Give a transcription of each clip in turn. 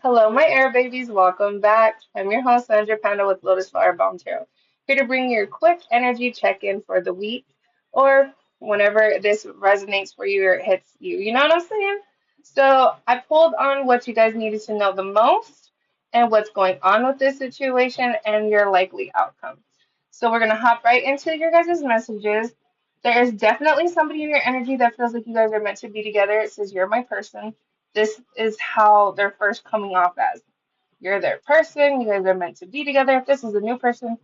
Hello, my air babies. Welcome back. I'm your host, Sandra Panda with Lotus Flower Bomb Tarot. Here to bring you a quick energy check-in for the week or whenever this resonates for you or it hits you. You know what I'm saying? So I pulled on what you guys needed to know the most and what's going on with this situation and your likely outcome. So we're going to hop right into your guys' messages. There is definitely somebody in your energy that feels like you guys are meant to be together. It says, "You're my person." This is how they're first coming off as. You're their person, you guys are meant to be together. If this is a new person,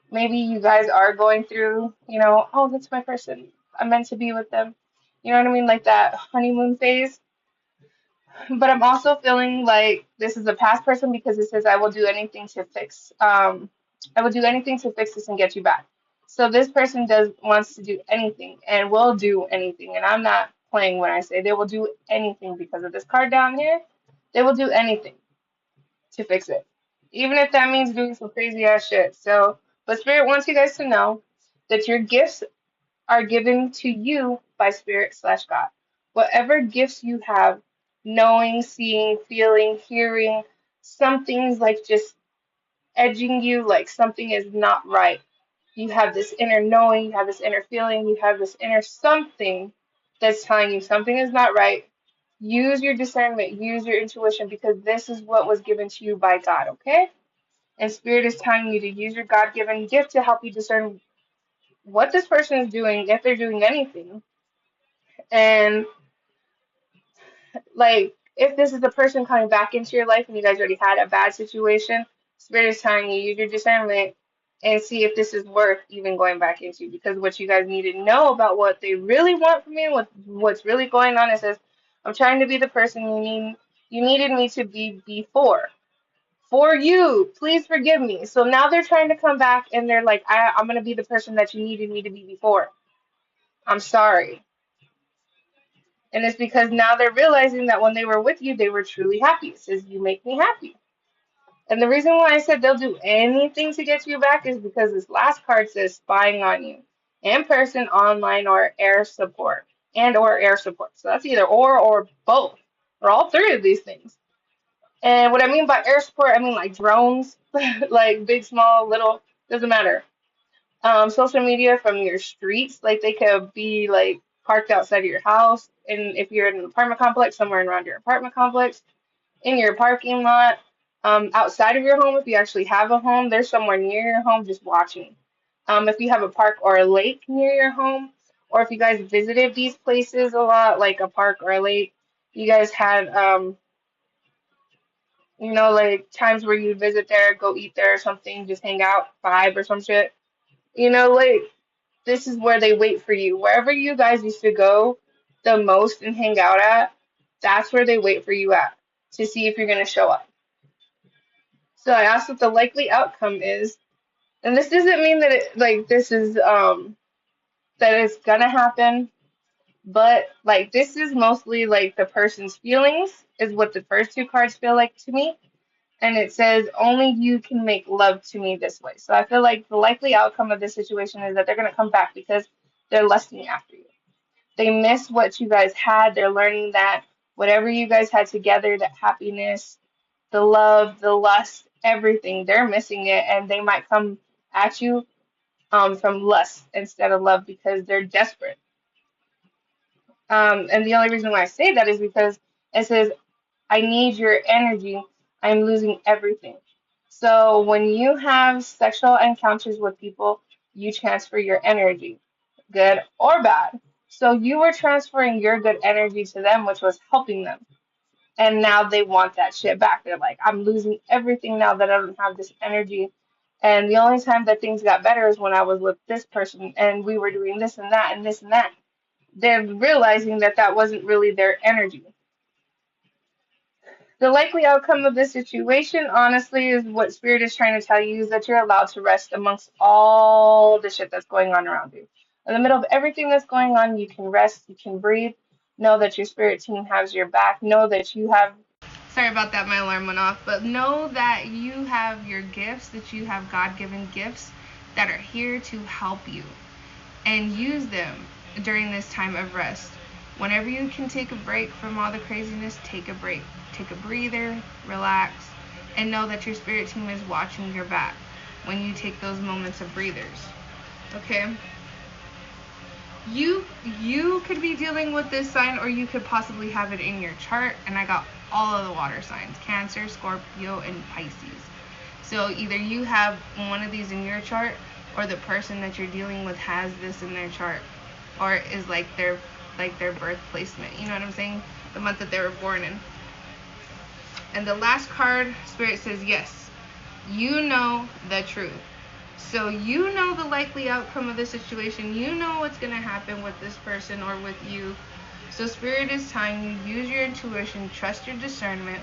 maybe you guys are going through, oh, that's my person. I'm meant to be with them. You know what I mean? Like that honeymoon phase. But I'm also feeling like this is a past person because it says I will do anything to fix this and get you back. So this person does wants to do anything and will do anything. And I'm not playing when I say they will do anything because of this card down here. They will do anything to fix it. Even if that means doing some crazy ass shit. So, but Spirit wants you guys to know that your gifts are given to you by Spirit slash God. Whatever gifts you have, knowing, seeing, feeling, hearing, something's like just edging you, like something is not right. You have this inner knowing, you have this inner feeling, you have this inner something that's telling you something is not right. Use your discernment, use your intuition because this is what was given to you by God, okay? And Spirit is telling you to use your God given gift to help you discern what this person is doing, if they're doing anything. And like, if this is the person coming back into your life and you guys already had a bad situation, Spirit is telling you use your discernment and see if this is worth even going back into. Because what you guys need to know about what they really want from you, and what's really going on, it says, I'm trying to be the person you needed me to be before. For you, please forgive me. So now they're trying to come back and they're like, I'm gonna be the person that you needed me to be before. I'm sorry. And it's because now they're realizing that when they were with you, they were truly happy. It says, you make me happy. And the reason why I said they'll do anything to get you back is because this last card says spying on you. In person, online, or air support. And or air support. So that's either or both. Or all three of these things. And what I mean by air support, I mean like drones, like big, small, little, doesn't matter. Social media from your streets, like they could be like parked outside of your house, and if you're in an apartment complex, somewhere around your apartment complex, in your parking lot, outside of your home, if you actually have a home, there's somewhere near your home just watching. If you have a park or a lake near your home, or if you guys visited these places a lot, like a park or a lake, you guys had like times where you visit there, go eat there or something, just hang out, vibe or some shit. Like this is where they wait for you. Wherever you guys used to go the most and hang out at, that's where they wait for you at to see if you're gonna show up. So I asked what the likely outcome is, and this doesn't mean that this is that it's gonna happen, but like this is mostly like the person's feelings is what the first two cards feel like to me. And it says only you can make love to me this way. So I feel like the likely outcome of this situation is that they're gonna come back because they're lusting after you. They miss what you guys had. They're learning that whatever you guys had together, that happiness, the love, the lust, everything, they're missing it, and they might come at you from lust instead of love because they're desperate. And the only reason why I say that is because it says, I need your energy. I'm losing everything. So when you have sexual encounters with people, you transfer your energy, good or bad. So you were transferring your good energy to them, which was helping them. And now they want that shit back. They're like, I'm losing everything now that I don't have this energy. And the only time that things got better is when I was with this person and we were doing this and that and this and that. They're realizing that that wasn't really their energy. The likely outcome of this situation, honestly, is what Spirit is trying to tell you is that you're allowed to rest amongst all the shit that's going on around you. In the middle of everything that's going on, you can rest, you can breathe. Know that your spirit team has your back. Know that you have. Sorry about that, my alarm went off. But know that you have your gifts, that you have God given gifts that are here to help you. And use them during this time of rest. Whenever you can take a break from all the craziness, take a break. Take a breather, relax, and know that your spirit team is watching your back when you take those moments of breathers. Okay? You could be dealing with this sign, or you could possibly have it in your chart, and I got all of the water signs: Cancer, Scorpio, and Pisces. So either you have one of these in your chart, or the person that you're dealing with has this in their chart, or is like their birth placement. You know what I'm saying? The month that they were born in. And the last card, Spirit says, yes, you know the truth. So you know the likely outcome of the situation. You know what's going to happen with this person or with you. So Spirit is telling you, use your intuition, trust your discernment,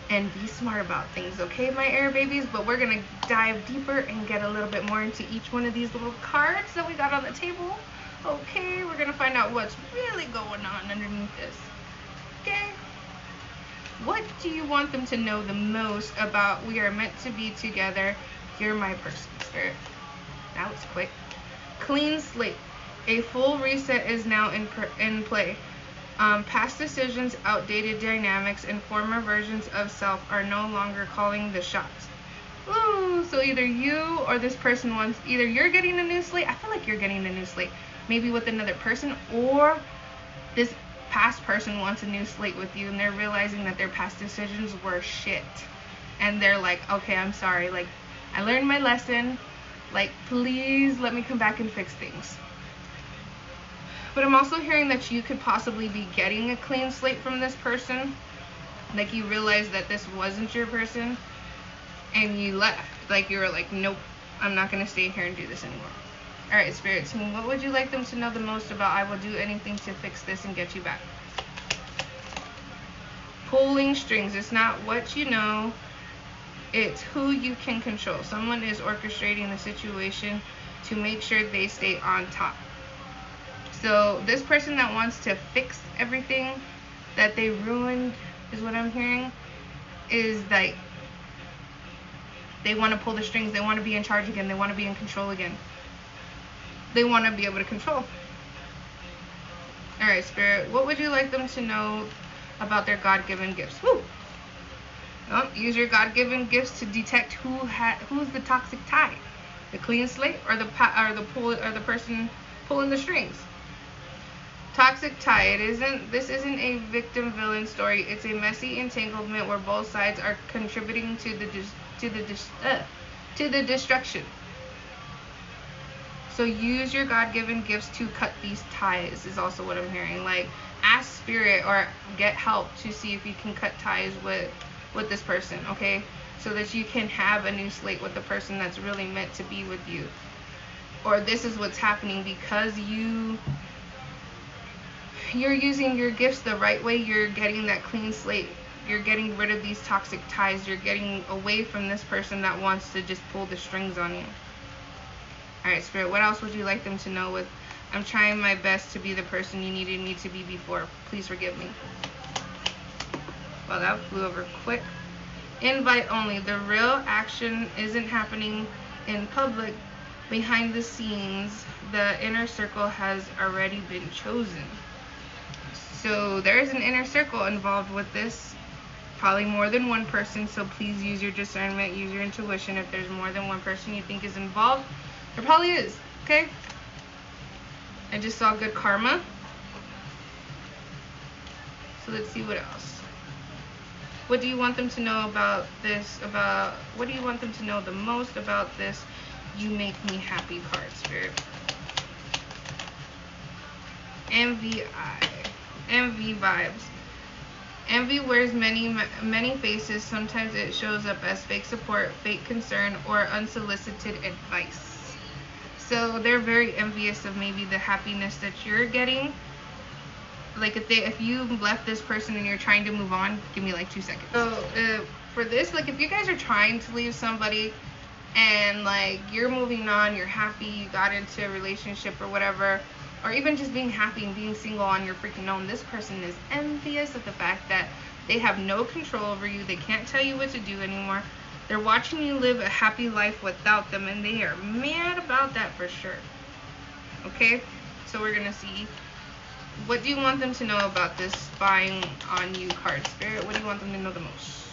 and be smart about things, okay, my air babies? But we're going to dive deeper and get a little bit more into each one of these little cards that we got on the table. Okay, we're going to find out what's really going on underneath this. Okay? What do you want them to know the most about we are meant to be together? You're my person, Spirit. That was quick. Clean slate. A full reset is now in play. Past decisions, outdated dynamics, and former versions of self are no longer calling the shots. Ooh, so either you or this person wants, either you're getting a new slate, I feel like you're getting a new slate, maybe with another person, or this past person wants a new slate with you, and they're realizing that their past decisions were shit. And they're like, okay, I'm sorry, like, I learned my lesson, like, please let me come back and fix things. But I'm also hearing that you could possibly be getting a clean slate from this person. Like, you realized that this wasn't your person, and you left. Like, you were like, nope, I'm not going to stay here and do this anymore. Alright, Spirit Team, what would you like them to know the most about I will do anything to fix this and get you back? Pulling strings. It's not what you know, it's who you can control. Someone is orchestrating the situation to make sure they stay on top. So this person that wants to fix everything that they ruined, is what I'm hearing, is like they want to pull the strings. They want to be in charge again. They want to be in control again. They want to be able to control. Alright, Spirit, what would you like them to know about their God-given gifts? Woo! Oh, use your God-given gifts to detect who's the toxic tie, the clean slate, or the person pulling the strings. Toxic tie. This isn't a victim-villain story. It's a messy entanglement where both sides are contributing to the destruction. So use your God-given gifts to cut these ties, is also what I'm hearing. Like, ask Spirit or get help to see if you can cut ties with this person, okay? So that you can have a new slate with the person that's really meant to be with you. Or this is what's happening because you're using your gifts the right way. You're getting that clean slate. You're getting rid of these toxic ties. You're getting away from this person that wants to just pull the strings on you. Alright, Spirit, what else would you like them to know with I'm trying my best to be the person you needed me to be before. Please forgive me. Well, that flew over quick. Invite only. The real action isn't happening in public. Behind the scenes, the inner circle has already been chosen. So there's an inner circle involved with this. Probably more than one person, so please use your discernment, use your intuition. If there's more than one person you think is involved, there probably is, okay? I just saw good karma. So let's see what else. What do you want them to know about this? What do you want them to know the most about this You Make Me Happy card, Spirit? Envy vibes. Envy wears many faces. Sometimes it shows up as fake support, fake concern, or unsolicited advice. So they're very envious of maybe the happiness that you're getting. Like if you left this person and you're trying to move on, give me like 2 seconds. So for this, like if you guys are trying to leave somebody and like you're moving on, you're happy, you got into a relationship or whatever, or even just being happy and being single on your freaking own, this person is envious of the fact that they have no control over you. They can't tell you what to do anymore. They're watching you live a happy life without them, and they are mad about that for sure. Okay? So we're going to see What do you want them to know about this spying on you card, Spirit? What do you want them to know the most?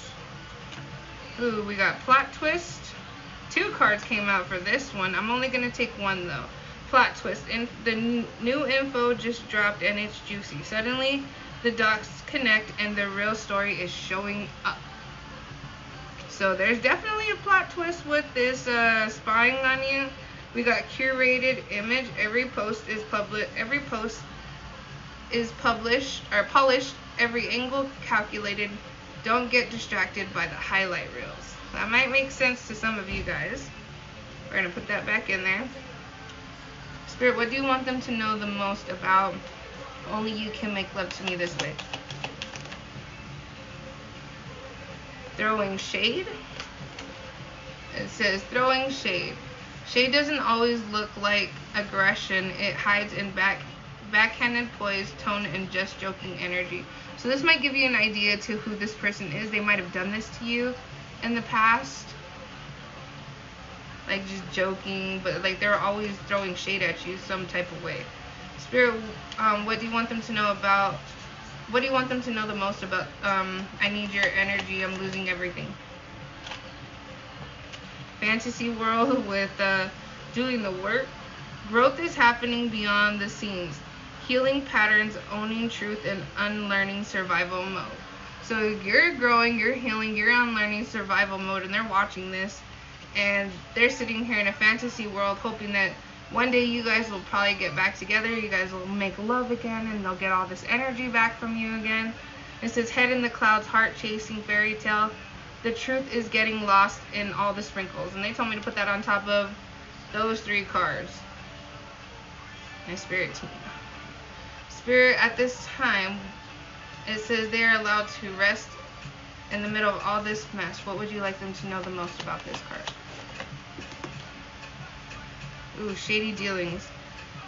Ooh, we got plot twist. 2 cards came out for this one. I'm only going to take 1 though. Plot twist. The new info just dropped and it's juicy. Suddenly, the dots connect and the real story is showing up. So there's definitely a plot twist with this spying on you. We got curated image. Every post is published or polished. Every angle calculated. Don't get distracted by the highlight reels. That might make sense to some of you guys. We're going to put that back in there. Spirit, what do you want them to know the most about only you can make love to me this way? Throwing shade. It says throwing shade. Shade doesn't always look like aggression. It hides in backhanded poise, tone, and just joking energy. So this might give you an idea to who this person is. They might have done this to you in the past, like just joking, but like they're always throwing shade at you some type of way. Spirit, what do you want them to know about? What do you want them to know the most about? I need your energy. I'm losing everything. Fantasy world with doing the work. Growth is happening beyond the scenes. Healing patterns, owning truth, and unlearning survival mode. So you're growing, you're healing, you're unlearning survival mode, and they're watching this, and they're sitting here in a fantasy world hoping that one day you guys will probably get back together, you guys will make love again, and they'll get all this energy back from you again. It says head in the clouds, heart chasing fairy tale. The truth is getting lost in all the sprinkles. And they told me to put that on top of those 3 cards. My spirit team. Spirit, at this time, it says they are allowed to rest in the middle of all this mess. What would you like them to know the most about this card? Ooh, shady dealings.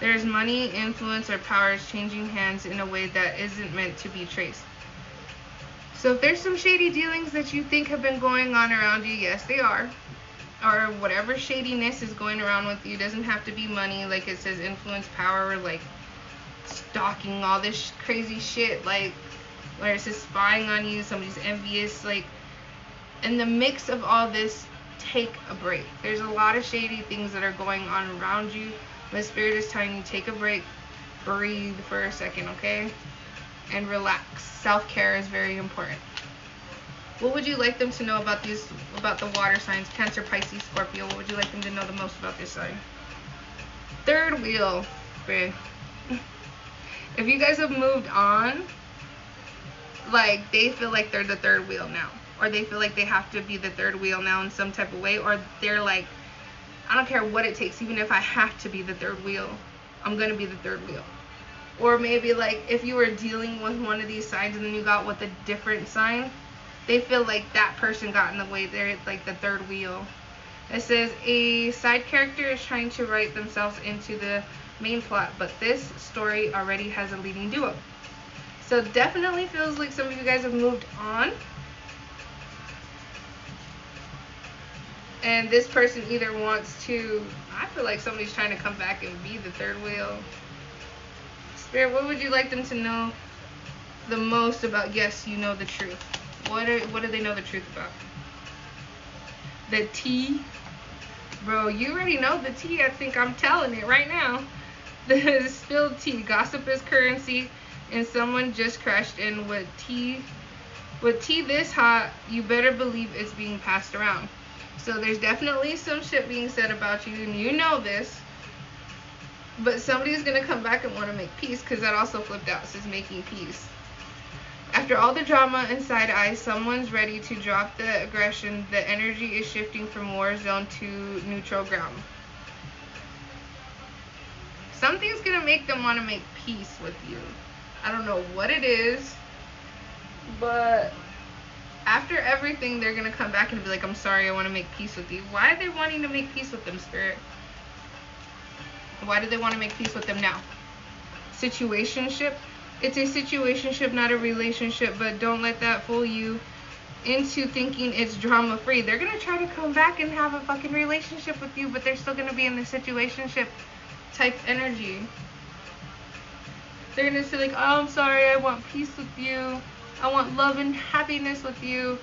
There's money, influence, or powers changing hands in a way that isn't meant to be traced. So if there's some shady dealings that you think have been going on around you, yes, they are. Or whatever shadiness is going around with you, doesn't have to be money, like it says influence, power, like stalking, all this crazy shit, like where it says spying on you, somebody's envious, like in the mix of all this, take a break. There's a lot of shady things that are going on around you, but Spirit is telling you take a break, breathe for a second, okay, and relax. Self-care is very important. What would you like them to know about the water signs, Cancer, Pisces, Scorpio? What would you like them to know the most about this sign? Third wheel. If you guys have moved on, like they feel like they're the third wheel now, or they feel like they have to be the third wheel now in some type of way, or they're like, I don't care what it takes, even if I have to be the third wheel, I'm gonna be the third wheel. Or maybe like if you were dealing with one of these signs and then you got with a different sign, they feel like that person got in the way. They're like the third wheel. It says a side character is trying to write themselves into the main plot, but this story already has a leading duo. So definitely feels like some of you guys have moved on. And this person either wants to, I feel like somebody's trying to come back and be the third wheel. Spirit, what would you like them to know the most about? Yes, you know the truth. What do they know the truth about? The tea. Bro, you already know the tea. I think I'm telling it right now. The spilled tea. Gossip is currency, and someone just crashed in with tea. With tea this hot, you better believe it's being passed around. So there's definitely some shit being said about you, and you know this. But somebody's going to come back and want to make peace, because that also flipped out. It says making peace. After all the drama and side eyes, someone's ready to drop the aggression. The energy is shifting from war zone to neutral ground. Something's going to make them want to make peace with you. I don't know what it is, but after everything, they're going to come back and be like, I'm sorry, I want to make peace with you. Why are they wanting to make peace with them, Spirit? Why do they want to make peace with them now? Situationship. It's a situationship, not a relationship, but don't let that fool you into thinking it's drama-free. They're going to try to come back and have a fucking relationship with you, but they're still going to be in the situationship type energy. They're gonna say like, oh, I'm sorry, I want peace with you. I want love and happiness with you.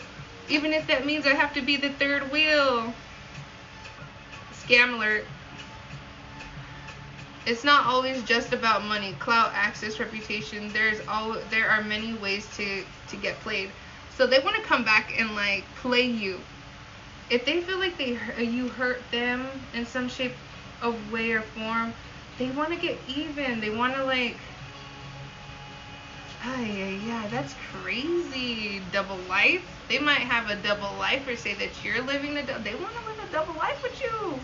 Even if that means I have to be the third wheel. Scam alert. It's not always just about money, clout, access, reputation. There are many ways to get played. So they want to come back and like play you. If they feel like you hurt them in some shape of way or form, they want to get even. They want to like, yeah, that's crazy. Double life. They might have a double life or say that you're living they want to live a double life with you.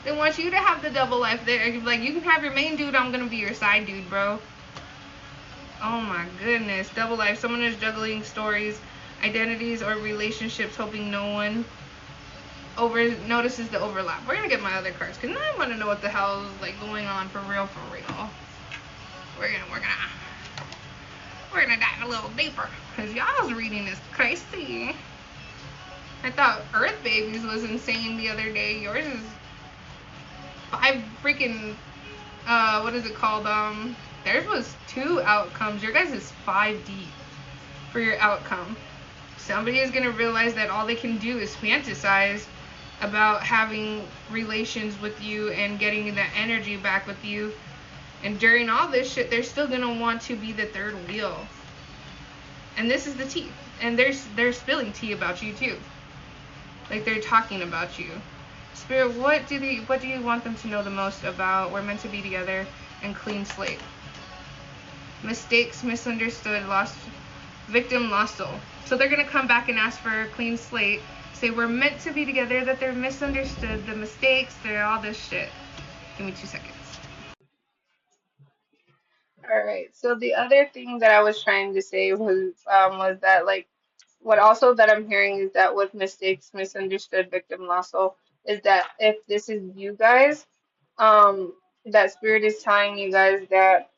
They want you to have the double life. They're like, you can have your main dude, I'm gonna be your side dude, bro. Oh my goodness. Double life. Someone is juggling stories, identities, or relationships, hoping no one notices the overlap. We're gonna get my other cards because I want to know what the hell is like going on for real, for real. We're gonna dive a little deeper because y'all's reading is crazy. I thought Earth Babies was insane the other day. Yours is 5 freaking what is it called? Theirs was 2 outcomes. Your guys is 5 deep for your outcome. Somebody is gonna realize that all they can do is fantasize about having relations with you and getting that energy back with you. And during all this shit, they're still gonna want to be the third wheel. And this is the tea. And they're spilling tea about you too. Like they're talking about you. Spirit, what do you want them to know the most about we're meant to be together and clean slate? Mistakes, misunderstood, lost victim, lost soul. So they're gonna come back and ask for a clean slate. Say we're meant to be together, that they're misunderstood, the mistakes, they're all this shit. Give me 2 seconds. All right. So the other thing that I was trying to say was that like what also that I'm hearing is that with mistakes, misunderstood, victim, lost soul, is that if this is you guys, that spirit is telling you guys that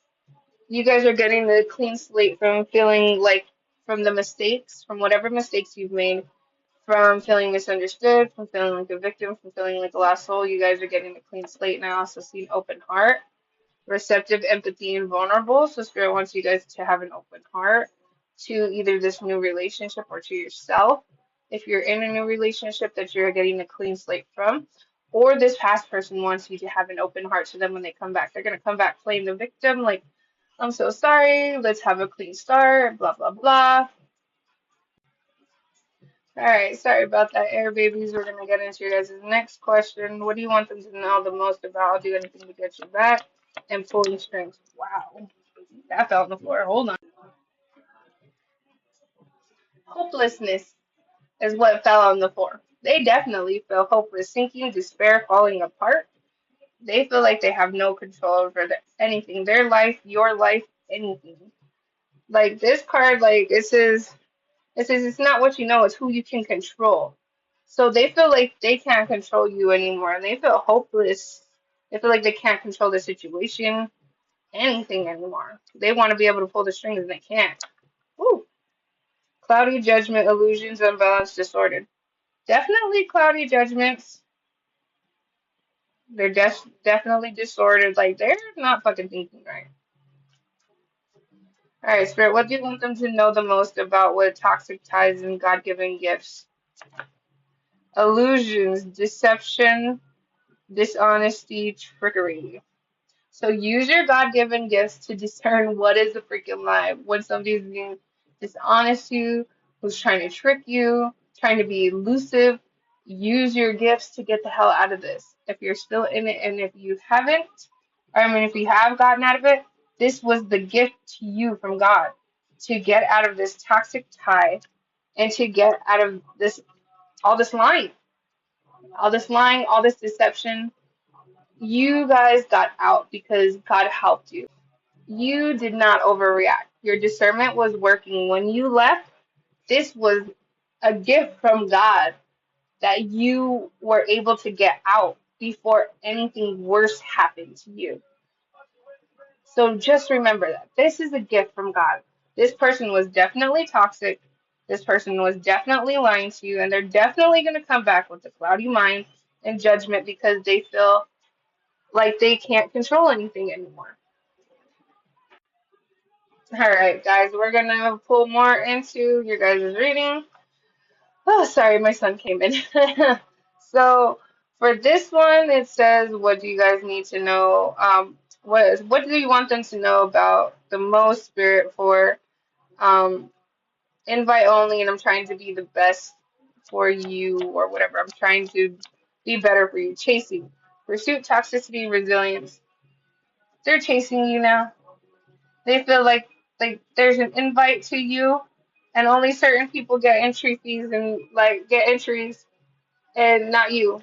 you guys are getting the clean slate from feeling like from the mistakes, from whatever mistakes you've made, from feeling misunderstood, from feeling like a victim, from feeling like a lost soul. You guys are getting a clean slate, and I also see an open heart, receptive, empathy, and vulnerable. So Spirit wants you guys to have an open heart to either this new relationship or to yourself. If you're in a new relationship that you're getting a clean slate from, or this past person wants you to have an open heart to them when they come back. They're gonna come back playing the victim, like, I'm so sorry, let's have a clean start, blah blah blah. Alright, sorry about that, air babies. We're gonna get into your guys' next question. What do you want them to know the most about? I'll do anything to get you back. And pulling strings. Wow. That fell on the floor. Hold on. Hopelessness is what fell on the floor. They definitely feel hopeless, sinking, despair, falling apart. They feel like they have no control over anything. Their life, your life, anything. Like this card, like it says it's not what you know, it's who you can control. So they feel like they can't control you anymore, and they feel hopeless. They feel like they can't control the situation, anything anymore. They want to be able to pull the strings and they can't. Ooh. Cloudy judgment, illusions, unbalanced, disordered. Definitely cloudy judgments. They're definitely disordered. Like they're not fucking thinking right. All right, Spirit. What do you want them to know the most about what toxic ties and God-given gifts? Illusions, deception, dishonesty, trickery. So use your God-given gifts to discern what is a freaking lie. When somebody's being dishonest to you, who's trying to trick you, trying to be elusive, use your gifts to get the hell out of this. If you're still in it and if you haven't, or I mean if you have gotten out of it, this was the gift to you from God to get out of this toxic tie and to get out of this all this lying, all this deception. You guys got out because God helped you. You did not overreact. Your discernment was working. When you left, this was a gift from God that you were able to get out before anything worse happened to you. So just remember that. This is a gift from God. This person was definitely toxic. This person was definitely lying to you, and they're definitely going to come back with a cloudy mind and judgment because they feel like they can't control anything anymore. All right, guys, we're gonna pull more into your guys' reading. Oh, sorry, my son came in. So for this one, it says, "What do you guys need to know? What do you want them to know about the most spirit for um invite only?" And I'm trying to be the best for you, or whatever. I'm trying to be better for you. Chasing, pursuit, toxicity, resilience. They're chasing you now. They feel like there's an invite to you, and only certain people get entry fees and like get entries, and not you,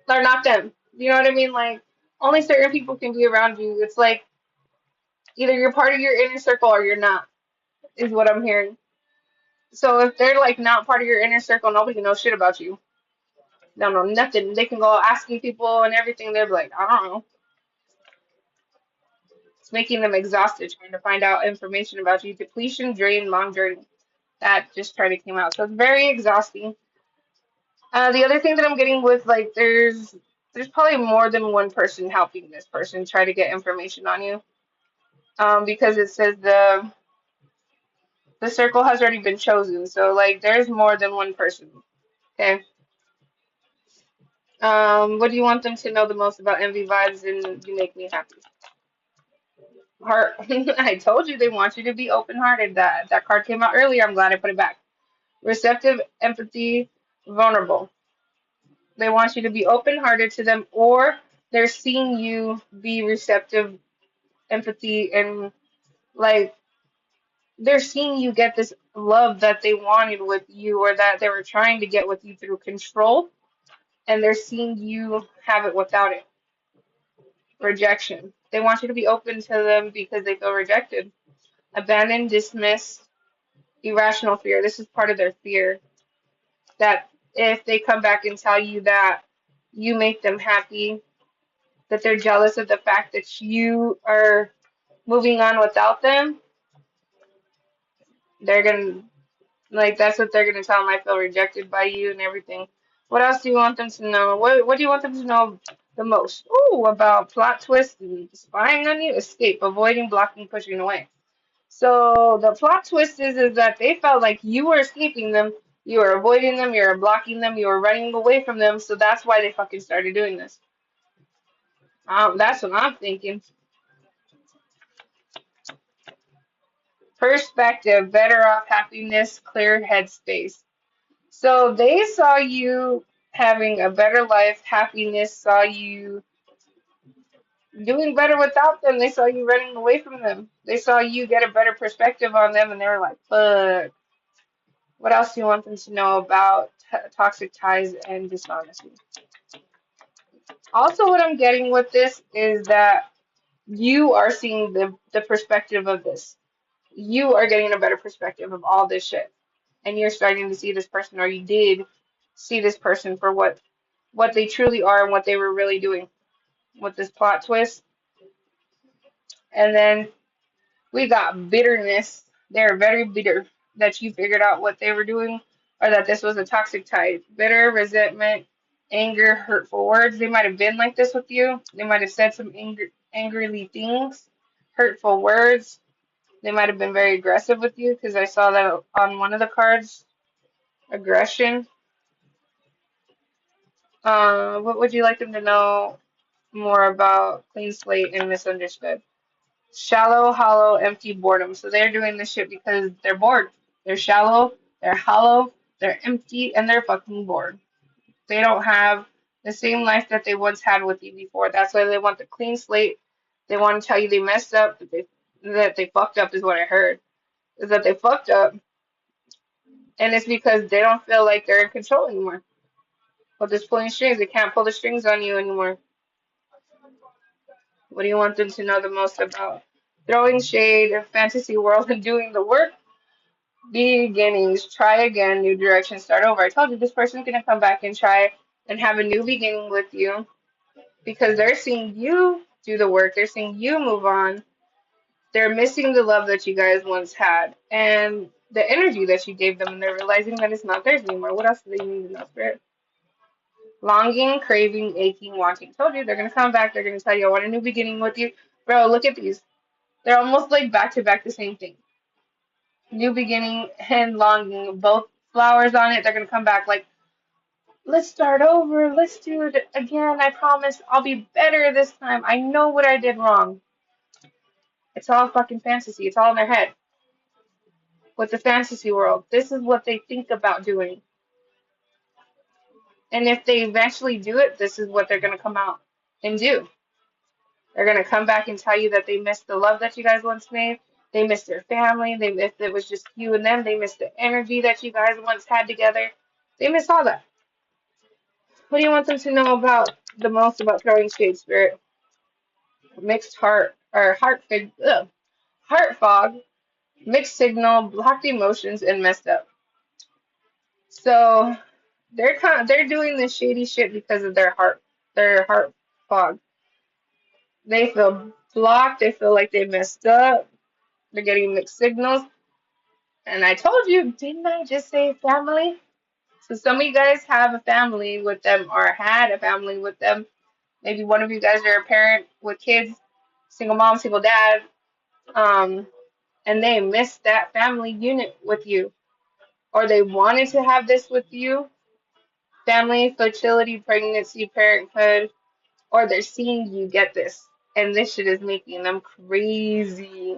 or not them. You know what I mean? Like only certain people can be around you. It's like either you're part of your inner circle or you're not, is what I'm hearing. So if they're like not part of your inner circle, nobody knows shit about you. They don't know nothing. They can go asking people and everything. They're like, I don't know. It's making them exhausted trying to find out information about you. Depletion, drain, long journey. That just trying to came out. So it's very exhausting. The other thing that I'm getting with like there's probably more than one person helping this person try to get information on you. Because it says the circle has already been chosen. So like there's more than one person. Okay. What do you want them to know the most about envy vibes and you make me happy? Heart. I told you they want you to be open hearted. That card came out earlier. I'm glad I put it back. Receptive, empathy, vulnerable. They want you to be open hearted to them, or they're seeing you be receptive, empathy, and like they're seeing you get this love that they wanted with you, or that they were trying to get with you through control, and they're seeing you have it without it. Rejection. They want you to be open to them because they feel rejected. Abandoned, dismissed, irrational fear. This is part of their fear that if they come back and tell you that you make them happy, that they're jealous of the fact that you are moving on without them, they're gonna like that's what they're gonna tell them. I feel rejected by you and everything. What else do you want them to know? What do you want them to know the most? Ooh, about plot twists and spying on you, escape, avoiding, blocking, pushing away. So the plot twist is that they felt like you were escaping them, you were avoiding them, you were blocking them, you were running away from them. So that's why they fucking started doing this. That's what I'm thinking. Perspective, better off, happiness, clear headspace. So they saw you having a better life, happiness, saw you doing better without them. They saw you running away from them. They saw you get a better perspective on them, and they were like, fuck. What else do you want them to know about toxic ties and dishonesty? Also, what I'm getting with this is that you are seeing the perspective of this. You are getting a better perspective of all this shit. And you're starting to see this person, or you did see this person for what they truly are and what they were really doing with this plot twist. And then we got bitterness. They're very bitter that you figured out what they were doing, or that this was a toxic tie. Bitter, resentment, anger, hurtful words. They might have been like this with you. They might have said some angrily things, hurtful words. They might have been very aggressive with you because I saw that on one of the cards. Aggression. What would you like them to know more about clean slate and misunderstood? Shallow, hollow, empty boredom. So they're doing this shit because they're bored. They're shallow, they're hollow, they're empty, and they're fucking bored. They don't have the same life that they once had with you before. That's why they want the clean slate. They want to tell you they messed up, that they fucked up is what I heard. Is that they fucked up, and it's because they don't feel like they're in control anymore. But this pulling strings, they can't pull the strings on you anymore. What do you want them to know the most about? Throwing shade, fantasy world, and doing the work. Beginnings, try again, new direction, start over. I told you this person's gonna come back and try and have a new beginning with you because they're seeing you do the work. They're seeing you move on. They're missing the love that you guys once had and the energy that you gave them, and they're realizing that it's not theirs anymore. What else do they need to know, Spirit? Longing, craving, aching, wanting. Told you they're gonna come back. They're gonna tell you, I want a new beginning with you. Bro, look at these. They're almost like back to back the same thing. New beginning and longing, both flowers on it. They're gonna come back like, let's start over. Let's do it again. I promise I'll be better this time. I know what I did wrong. It's all fucking fantasy. It's all in their head. With the fantasy world, this is what they think about doing. And if they eventually do it, this is what they're gonna come out and do. They're gonna come back and tell you that they missed the love that you guys once made. They missed their family. They missed it was just you and them. They missed the energy that you guys once had together. They miss all that. What do you want them to know about the most about throwing shade, Spirit? Mixed heart or heart fog, mixed signal, blocked emotions, and messed up. So they're doing this shady shit because of their heart fog. They feel blocked. They feel like they messed up. They're getting mixed signals. And I told you, didn't I just say family? So some of you guys have a family with them or had a family with them. Maybe one of you guys are a parent with kids, single mom, single dad, um, and they missed that family unit with you. Or they wanted to have this with you, family, fertility, pregnancy, parenthood, or they're seeing you get this. And this shit is making them crazy.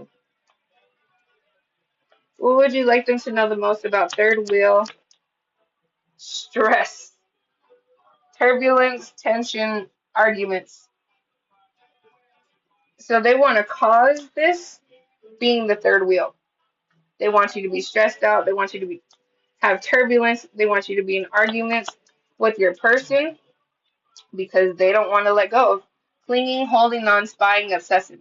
What would you like them to know the most about third wheel? Stress, turbulence, tension, arguments. So they want to cause this being the third wheel. They want you to be stressed out. They want you to have turbulence. They want you to be in arguments with your person because they don't want to let go of clinging, holding on, spying, obsessing.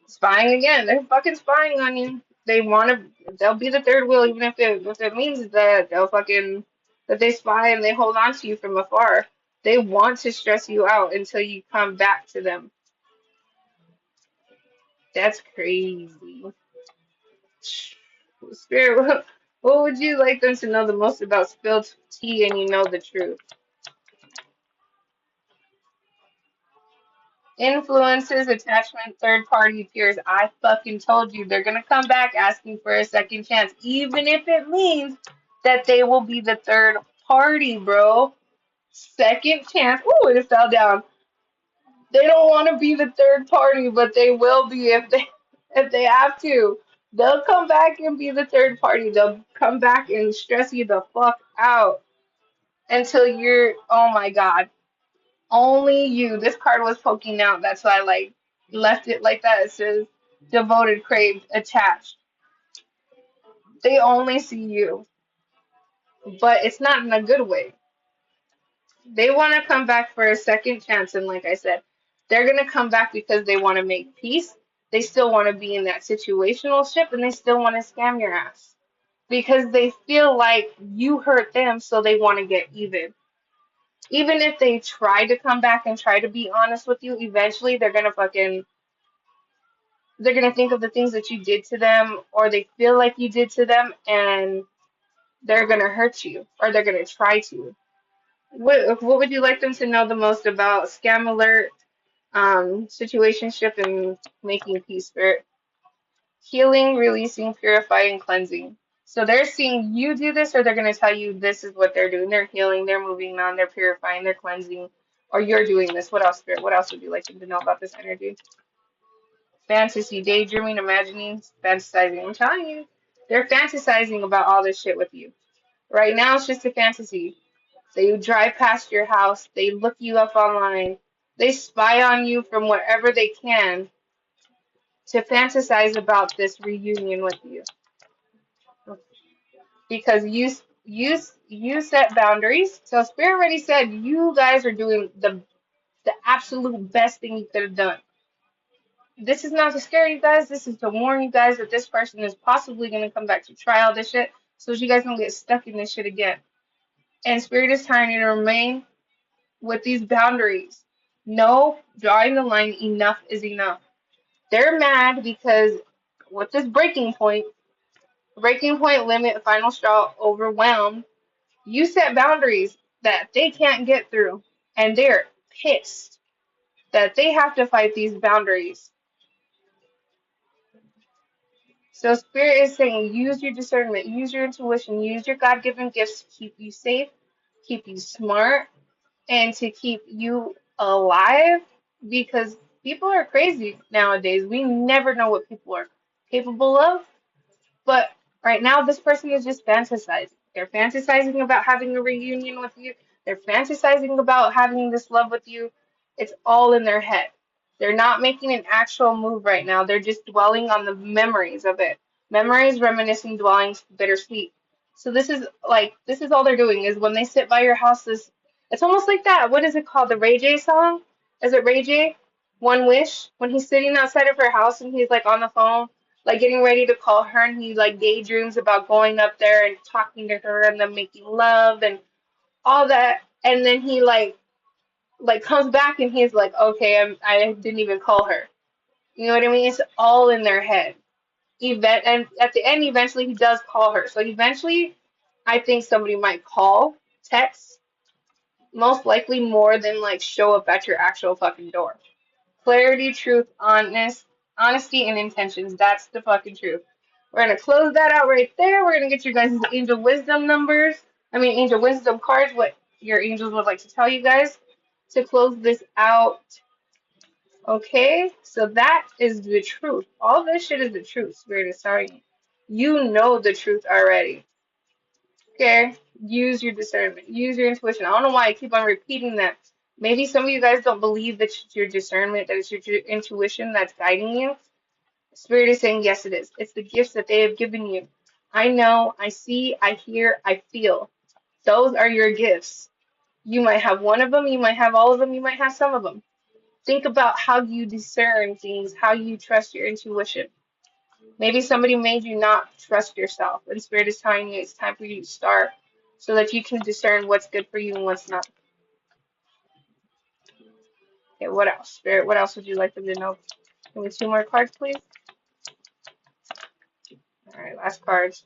Spying again. They're fucking spying on you. They'll be the third wheel even if it means that they'll fucking, that they spy and they hold on to you from afar. They want to stress you out until you come back to them. That's crazy. Spirit, what would you like them to know the most about spilled tea and you know the truth? Influences, attachment, third party peers. I fucking told you they're gonna come back asking for a second chance, even if it means that they will be the third party, bro. Second chance. Ooh, it fell down. They don't want to be the third party, but they will be if they have to. They'll come back and be the third party. They'll come back and stress you the fuck out until you're, oh my god, only you. This card was poking out. That's why I like left it like that. It says devoted, craved, attached. They only see you, but it's not in a good way. They want to come back for a second chance, and like I said, they're gonna come back because they want to make peace. They still want to be in that situational ship, and they still want to scam your ass because they feel like you hurt them, so they want to get even. Even if they try to come back and try to be honest with you, eventually they're gonna think of the things that you did to them or they feel like you did to them and they're gonna hurt you or they're gonna try to. What would you like them to know the most about scam alert, situationship and making peace, Spirit? Healing, releasing, purifying, cleansing. So they're seeing you do this or they're gonna tell you this is what they're doing. They're healing, they're moving on, they're purifying, they're cleansing, or you're doing this. What else, Spirit? What else would you like them to know about this energy? Fantasy, daydreaming, imagining, fantasizing. I'm telling you, they're fantasizing about all this shit with you. Right now, it's just a fantasy. They drive past your house, they look you up online, they spy on you from wherever they can to fantasize about this reunion with you. Because you set boundaries. So Spirit already said you guys are doing the absolute best thing you could have done. This is not to scare you guys. This is to warn you guys that this person is possibly going to come back to try all this shit so that you guys don't get stuck in this shit again. And Spirit is telling you to remain with these boundaries. No, drawing the line, enough is enough. They're mad because with this breaking point, limit, final straw, overwhelmed, you set boundaries that they can't get through. And they're pissed that they have to fight these boundaries. So Spirit is saying use your discernment, use your intuition, use your God-given gifts to keep you safe, keep you smart, and to keep you alive because people are crazy nowadays. We never know what people are capable of. But right now, this person is just fantasizing. They're fantasizing about having a reunion with you. They're fantasizing about having this love with you. It's all in their head. They're not making an actual move right now. They're just dwelling on the memories of it. Memories, reminiscing, dwelling, bittersweet. So this is all they're doing is when they sit by your house. It's almost like that. What is it called? The Ray J song? Is it Ray J? One Wish? When he's sitting outside of her house and he's like on the phone like getting ready to call her and he like daydreams about going up there and talking to her and them making love and all that and then he like comes back and he's like okay I didn't even call her, you know what I mean? It's all in their head. And at the end eventually he does call her, so eventually I think somebody might call, text, most likely more than like show up at your actual fucking door. Clarity, truth, honesty, and intentions. That's the fucking truth. We're gonna close that out right there. We're gonna get you guys' angel wisdom numbers. I mean, angel wisdom cards. What your angels would like to tell you guys to close this out. Okay, so that is the truth. All this shit is the truth. Spirit is telling you. You know the truth already. Okay, use your discernment, use your intuition. I don't know why I keep on repeating that. Maybe some of you guys don't believe that it's your discernment, that it's your intuition that's guiding you. Spirit is saying, yes, it is. It's the gifts that they have given you. I know, I see, I hear, I feel. Those are your gifts. You might have one of them, you might have all of them, you might have some of them. Think about how you discern things, how you trust your intuition. Maybe somebody made you not trust yourself, and Spirit is telling you it's time for you to start so that you can discern what's good for you and what's not. Okay, what else? Spirit, what else would you like them to know? Give me two more cards, please. All right, last cards.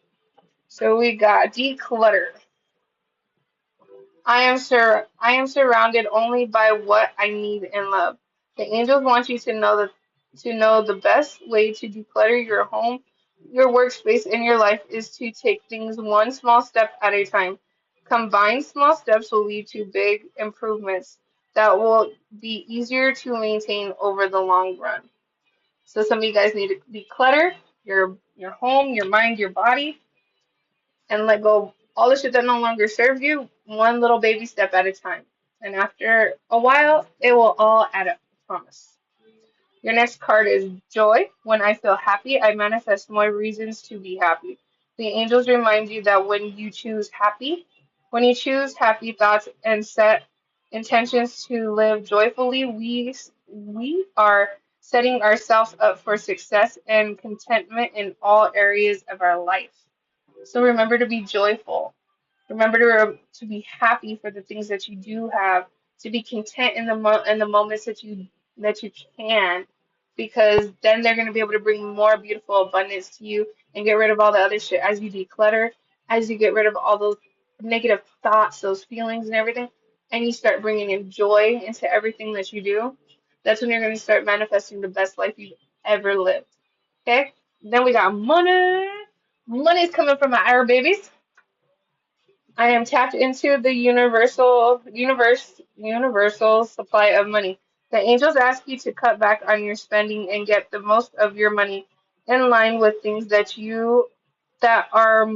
So we got declutter. I am surrounded only by what I need and love. The angels want you to know the best way to declutter your home, your workspace, and your life is to take things one small step at a time. Combined small steps will lead to big improvements that will be easier to maintain over the long run. So some of you guys need to declutter your home, your mind, your body, and let go all the shit that no longer serves you, one little baby step at a time. And after a while, it will all add up, I promise. Your next card is joy. When I feel happy, I manifest more reasons to be happy. The angels remind you that when you choose happy thoughts and set intentions to live joyfully, we are setting ourselves up for success and contentment in all areas of our life. So remember to be joyful. Remember to be happy for the things that you do have, to be content in the moments that you can, because then they're going to be able to bring more beautiful abundance to you and get rid of all the other shit as you declutter, as you get rid of all those negative thoughts, those feelings and everything, and you start bringing in joy into everything that you do. That's when you're going to start manifesting the best life you've ever lived. Okay? Then we got money. Money's coming from my Arab babies. I am tapped into the universal supply of money. The angels ask you to cut back on your spending and get the most of your money in line with things that are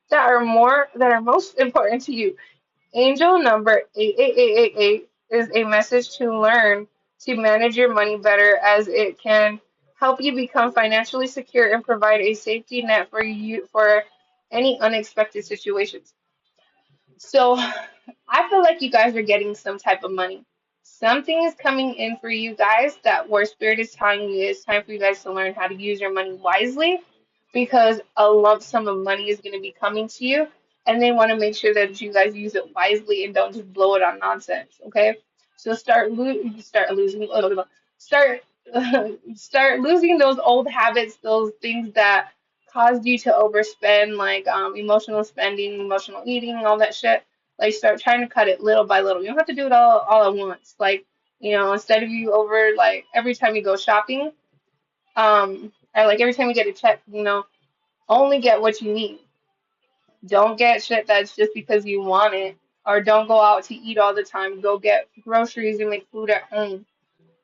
that are most important to you. Angel number 88888 is a message to learn to manage your money better as it can help you become financially secure and provide a safety net for you for any unexpected situations. So I feel like you guys are getting some type of money. Something is coming in for you guys that where Spirit is telling you it's time for you guys to learn how to use your money wisely because a lump sum of money is going to be coming to you and they want to make sure that you guys use it wisely and don't just blow it on nonsense, okay? So start losing start start losing those old habits, those things that caused you to overspend, like emotional spending, emotional eating, all that shit. Like start trying to cut it little by little. You don't have to do it all at once. Like, instead of you over like every time you go shopping, Or like every time you get a check, only get what you need. Don't get shit that's just because you want it. Or don't go out to eat all the time. Go get groceries and make food at home.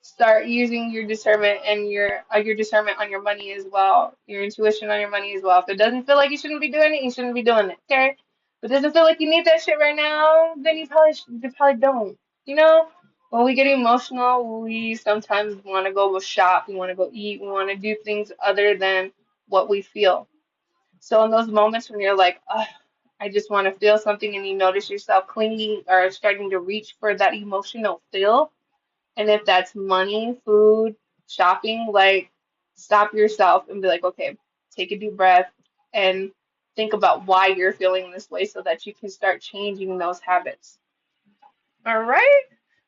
Start using your discernment and your discernment on your money as well, your intuition on your money as well. If it doesn't feel like you shouldn't be doing it, you shouldn't be doing it. Okay? If it doesn't feel like you need that shit right now, then you probably don't. You know, when we get emotional, we sometimes want to go shop, we want to go eat, we want to do things other than what we feel. So in those moments when you're like, ugh, I just want to feel something, and you notice yourself clinging or starting to reach for that emotional feel, and if that's money, food, shopping, like stop yourself and be like, okay, take a deep breath and think about why you're feeling this way so that you can start changing those habits. All right.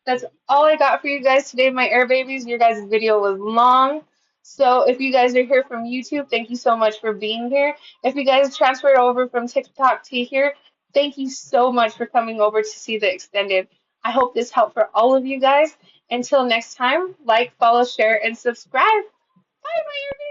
That's all I got for you guys today, my air babies. Your guys' video was long. So if you guys are here from YouTube, thank you so much for being here. If you guys transferred over from TikTok to here, thank you so much for coming over to see the extended. I hope this helped for all of you guys. Until next time, like, follow, share, and subscribe. Bye, my air babies.